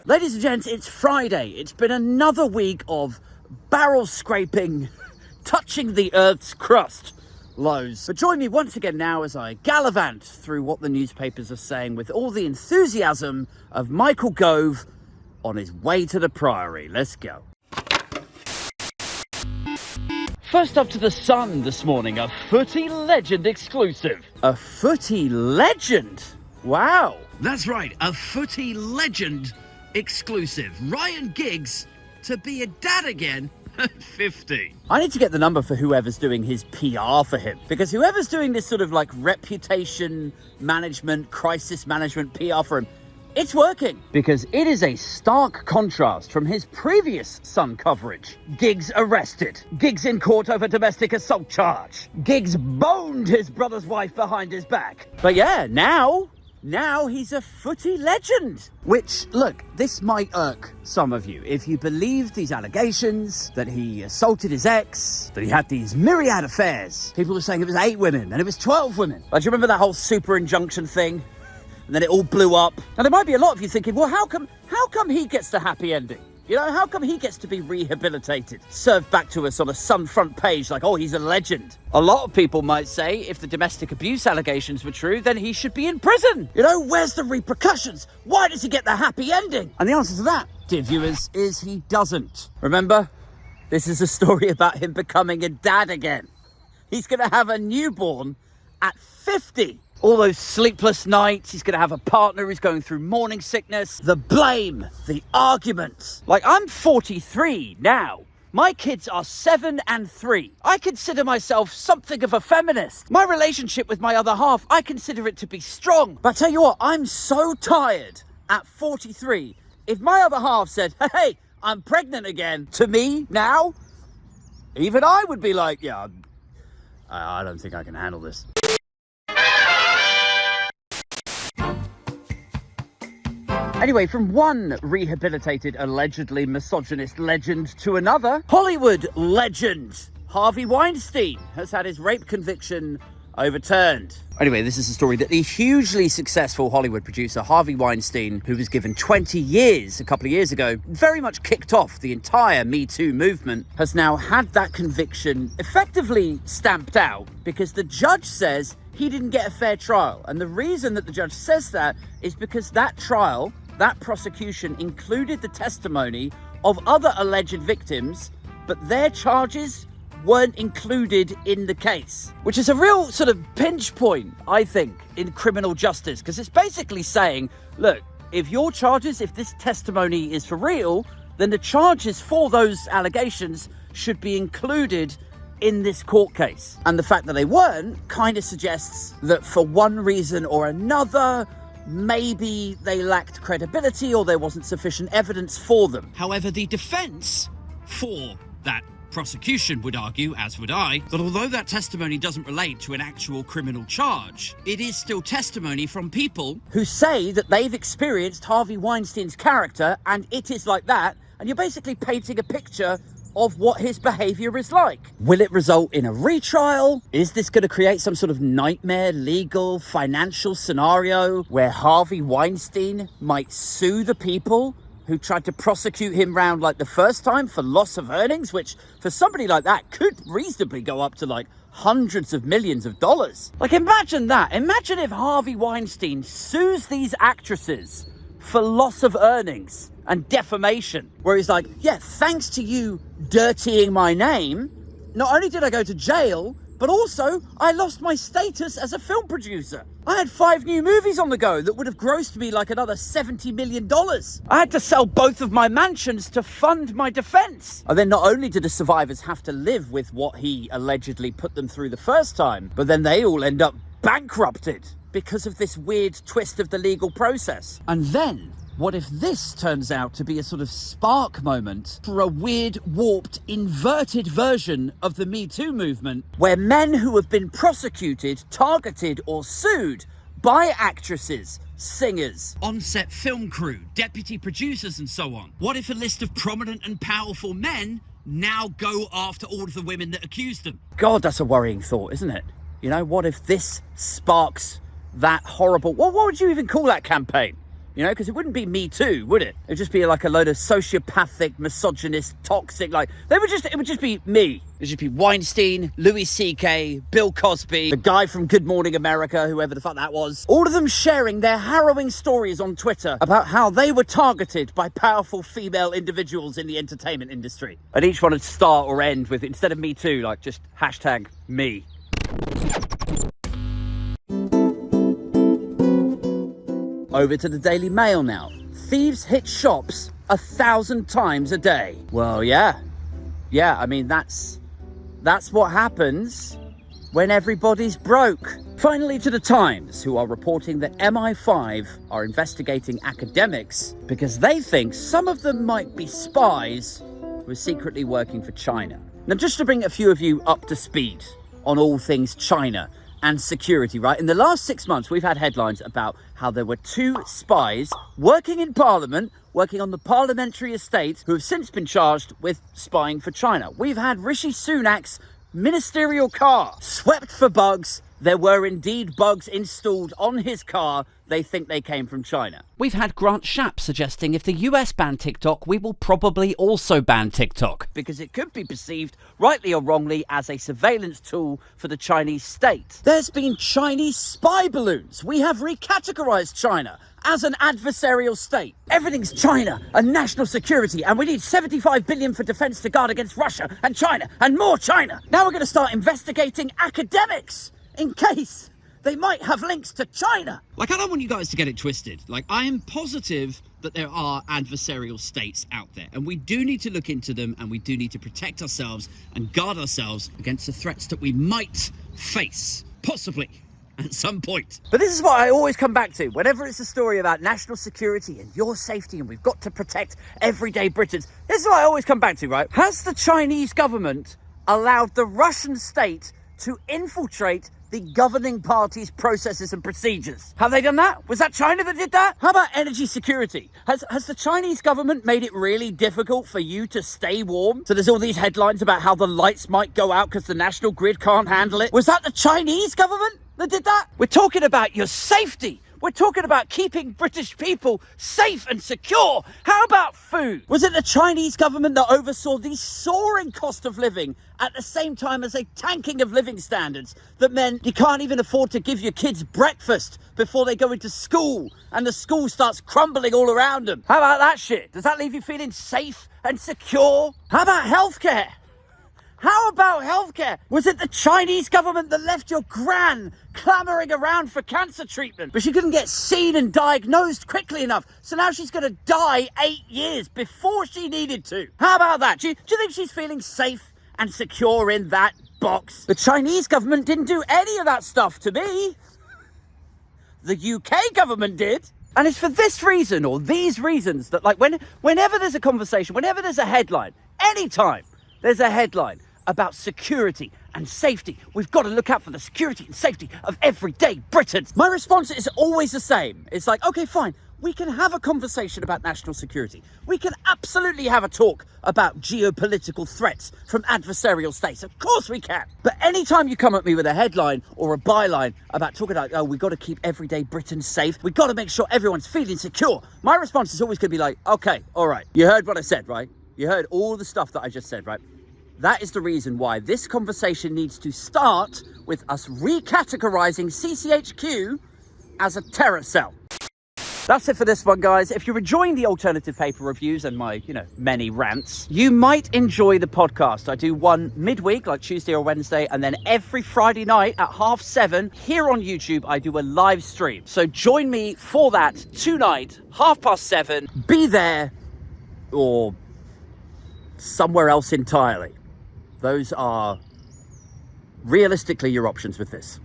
Ladies and gents, it's Friday. It's been another week of barrel scraping, touching the earth's crust lows. But join me once again now as I gallivant through what the newspapers are saying with all the enthusiasm of Michael Gove on his way to the Priory. Let's go. First up to the Sun this morning, a footy legend exclusive. A footy legend? Wow. That's right, a footy legend exclusive. Ryan Giggs to be a dad again at 50. I need to get the number for whoever's doing his PR for him, because whoever's doing this sort of like reputation management, crisis management PR for him, it's working, because it is a stark contrast from his previous Sun coverage. Giggs arrested. Giggs in court over domestic assault charge. Giggs boned his brother's wife behind his back. But yeah, now he's a footy legend. Which, look, this might irk some of you. If you believe these allegations, that he assaulted his ex, that he had these myriad affairs. People were saying it was 8 women, and it was 12 women. Like, do you remember that whole super injunction thing? And then it all blew up. And there might be a lot of you thinking, well, how come he gets the happy ending? You know, how come he gets to be rehabilitated? Served back to us on a Sun front page like, oh, he's a legend. A lot of people might say if the domestic abuse allegations were true, then he should be in prison. You know, where's the repercussions? Why does he get the happy ending? And the answer to that, dear viewers, is he doesn't. Remember, this is a story about him becoming a dad again. He's going to have a newborn at 50. All those sleepless nights, he's going to have a partner who's going through morning sickness, the blame, the arguments. Like, I'm 43 now. My kids are 7 and 3. I consider myself something of a feminist. My relationship with my other half, I consider it to be strong. But I tell you what, I'm so tired at 43. If my other half said, hey, I'm pregnant again, to me now, even I would be like, yeah, I don't think I can handle this. Anyway, from one rehabilitated, allegedly misogynist legend to another, Hollywood legend Harvey Weinstein has had his rape conviction overturned. Anyway, this is a story that the hugely successful Hollywood producer Harvey Weinstein, who was given 20 years a couple of years ago, very much kicked off the entire Me Too movement, has now had that conviction effectively stamped out because the judge says he didn't get a fair trial. And the reason that the judge says that is because that trial, that prosecution, included the testimony of other alleged victims, but their charges weren't included in the case. Which is a real sort of pinch point, I think, in criminal justice, because it's basically saying, look, if your charges, if this testimony is for real, then the charges for those allegations should be included in this court case. And the fact that they weren't kind of suggests that for one reason or another, maybe they lacked credibility or there wasn't sufficient evidence for them. However, the defense for that prosecution would argue, as would I, that although that testimony doesn't relate to an actual criminal charge, it is still testimony from people who say that they've experienced Harvey Weinstein's character and it is like that, and you're basically painting a picture of what his behaviour is like. Will it result in a retrial? Is this going to create some sort of nightmare legal, financial scenario where Harvey Weinstein might sue the people who tried to prosecute him round like the first time for loss of earnings, which for somebody like that could reasonably go up to like hundreds of millions of dollars? Like, imagine that. Imagine if Harvey Weinstein sues these actresses for loss of earnings and defamation, where he's like, yeah, thanks to you dirtying my name, not only did I go to jail, but also I lost my status as a film producer. I had 5 new movies on the go that would have grossed me like another $70 million. I had to sell both of my mansions to fund my defense. And then not only did the survivors have to live with what he allegedly put them through the first time, but then they all end up bankrupted because of this weird twist of the legal process. And then, what if this turns out to be a sort of spark moment for a weird, warped, inverted version of the Me Too movement, where men who have been prosecuted, targeted, or sued by actresses, singers, on-set film crew, deputy producers, and so on? What if a list of prominent and powerful men now go after all of the women that accused them? God, that's a worrying thought, isn't it? You know, what if this sparks that horrible... What would you even call that campaign? You know, because it wouldn't be Me Too, would it? It'd just be like a load of sociopathic, misogynist, toxic, like, it would just be me. It'd just be Weinstein, Louis C.K., Bill Cosby, the guy from Good Morning America, whoever the fuck that was. All of them sharing their harrowing stories on Twitter about how they were targeted by powerful female individuals in the entertainment industry. And each one would start or end with, instead of Me Too, like just hashtag me. Over to the Daily Mail now. Thieves hit shops 1,000 times a day. Well, yeah. Yeah, I mean, that's what happens when everybody's broke. Finally to the Times, who are reporting that MI5 are investigating academics because they think some of them might be spies who are secretly working for China. Now, just to bring a few of you up to speed on all things China and security, right? In the last 6 months, we've had headlines about how there were 2 spies working in Parliament, working on the parliamentary estate, who have since been charged with spying for China. We've had Rishi Sunak's ministerial car swept for bugs. There were indeed bugs installed on his car. They think they came from China. We've had Grant Shapps suggesting if the US ban TikTok, we will probably also ban TikTok, because it could be perceived, rightly or wrongly, as a surveillance tool for the Chinese state. There's been Chinese spy balloons. We have recategorized China as an adversarial state. Everything's China and national security, and we need 75 billion for defense to guard against Russia and China and more China. Now we're going to start investigating academics in case they might have links to China. Like, I don't want you guys to get it twisted. Like, I am positive that there are adversarial states out there, and we do need to look into them, and we do need to protect ourselves and guard ourselves against the threats that we might face, possibly, at some point. But this is what I always come back to. Whenever it's a story about national security and your safety, and we've got to protect everyday Britons, this is what I always come back to, right? Has the Chinese government allowed the Russian state to infiltrate the governing party's processes and procedures? Have they done that? Was that China that did that? How about energy security? Has the Chinese government made it really difficult for you to stay warm? So there's all these headlines about how the lights might go out because the national grid can't handle it. Was that the Chinese government that did that? We're talking about your safety. We're talking about keeping British people safe and secure. How about food? Was it the Chinese government that oversaw the soaring cost of living at the same time as a tanking of living standards that meant you can't even afford to give your kids breakfast before they go into school and the school starts crumbling all around them? How about that shit? Does that leave you feeling safe and secure? How about healthcare? How about healthcare? Was it the Chinese government that left your gran clamoring around for cancer treatment, but she couldn't get seen and diagnosed quickly enough, so now she's going to die 8 years before she needed to? How about that? Do you think she's feeling safe and secure in that box? The Chinese government didn't do any of that stuff to me. The UK government did. And it's for this reason, or these reasons, that like whenever there's a conversation, whenever there's a headline, anytime there's a headline about security and safety, we've got to look out for the security and safety of everyday Britons. My response is always the same. It's like, okay, fine. We can have a conversation about national security. We can absolutely have a talk about geopolitical threats from adversarial states. Of course we can. But anytime you come at me with a headline or a byline about talking about, oh, we've got to keep everyday Britons safe, we've got to make sure everyone's feeling secure, my response is always going to be like, okay, all right. You heard what I said, right? You heard all the stuff that I just said, right? That is the reason why this conversation needs to start with us recategorizing CCHQ as a terror cell. That's it for this one, guys. If you're enjoying the alternative paper reviews and my, many rants, you might enjoy the podcast. I do one midweek, like Tuesday or Wednesday, and then every Friday night at 7:30 here on YouTube, I do a live stream. So join me for that tonight, 7:30. Be there or somewhere else entirely. Those are realistically your options with this.